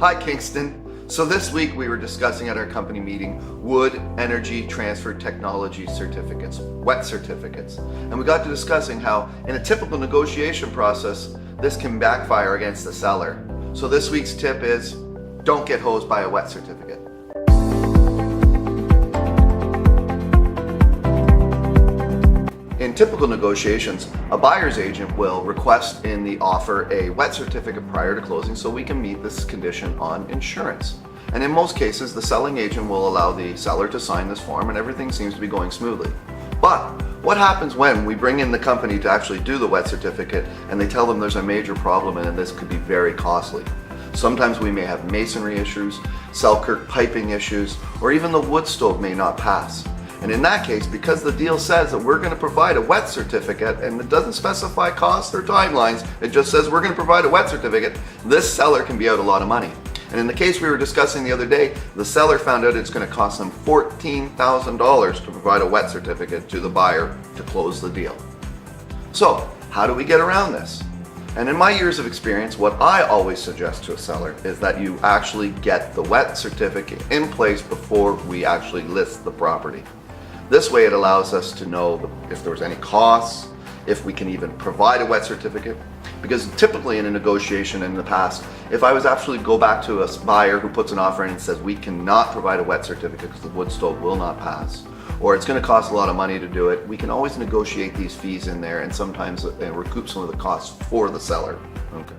Hi Kingston. So this week we were discussing at our company meeting wood energy transfer technology certificates, WETT certificates. And we got to discussing how in a typical negotiation process, this can backfire against the seller. So this week's tip is don't get hosed by a WETT certificate. In typical negotiations, a buyer's agent will request in the offer a WETT certificate prior to closing so we can meet this condition on insurance. And in most cases, the selling agent will allow the seller to sign this form and everything seems to be going smoothly. But what happens when we bring in the company to actually do the WETT certificate and they tell them there's a major problem and this could be very costly? Sometimes we may have masonry issues, Selkirk piping issues, or even the wood stove may not pass. And in that case, because the deal says that we're going to provide a WETT certificate and it doesn't specify costs or timelines, it just says we're going to provide a WETT certificate, this seller can be out a lot of money. And in the case we were discussing the other day, the seller found out it's going to cost them $14,000 to provide a WETT certificate to the buyer to close the deal. So, how do we get around this? And in my years of experience, what I always suggest to a seller is that you actually get the WETT certificate in place before we actually list the property. This way it allows us to know if there's any costs, if we can even provide a WETT certificate. Because typically in a negotiation in the past, if I was actually go back to a buyer who puts an offer in and says we cannot provide a WETT certificate because the wood stove will not pass, or it's going to cost a lot of money to do it, we can always negotiate these fees in there and sometimes recoup some of the costs for the seller. Okay.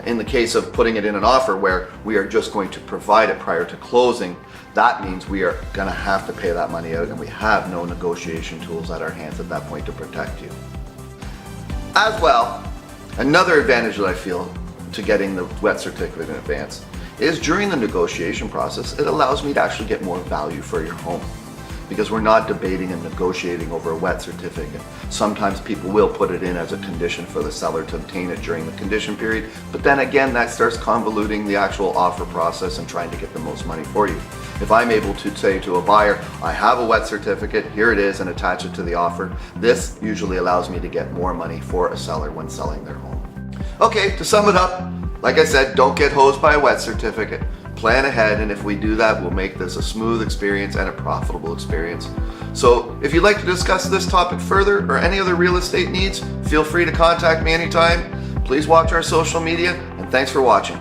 In the case of putting it in an offer where we are just going to provide it prior to closing, that means we are going to have to pay that money out and we have no negotiation tools at our hands at that point to protect you. As well, another advantage that I feel to getting the WETT certificate in advance is during the negotiation process, it allows me to actually get more value for your home. Because we're not debating and negotiating over a WETT certificate. Sometimes people will put it in as a condition for the seller to obtain it during the condition period, but then again that starts convoluting the actual offer process and trying to get the most money for you. If I'm able to say to a buyer, I have a WETT certificate, here it is, and attach it to the offer, this usually allows me to get more money for a seller when selling their home. Okay, to sum it up, like I said, don't get hosed by a WETT certificate. Plan ahead, and if we do that, we'll make this a smooth experience and a profitable experience. So if you'd like to discuss this topic further or any other real estate needs, feel free to contact me anytime. Please watch our social media, and thanks for watching.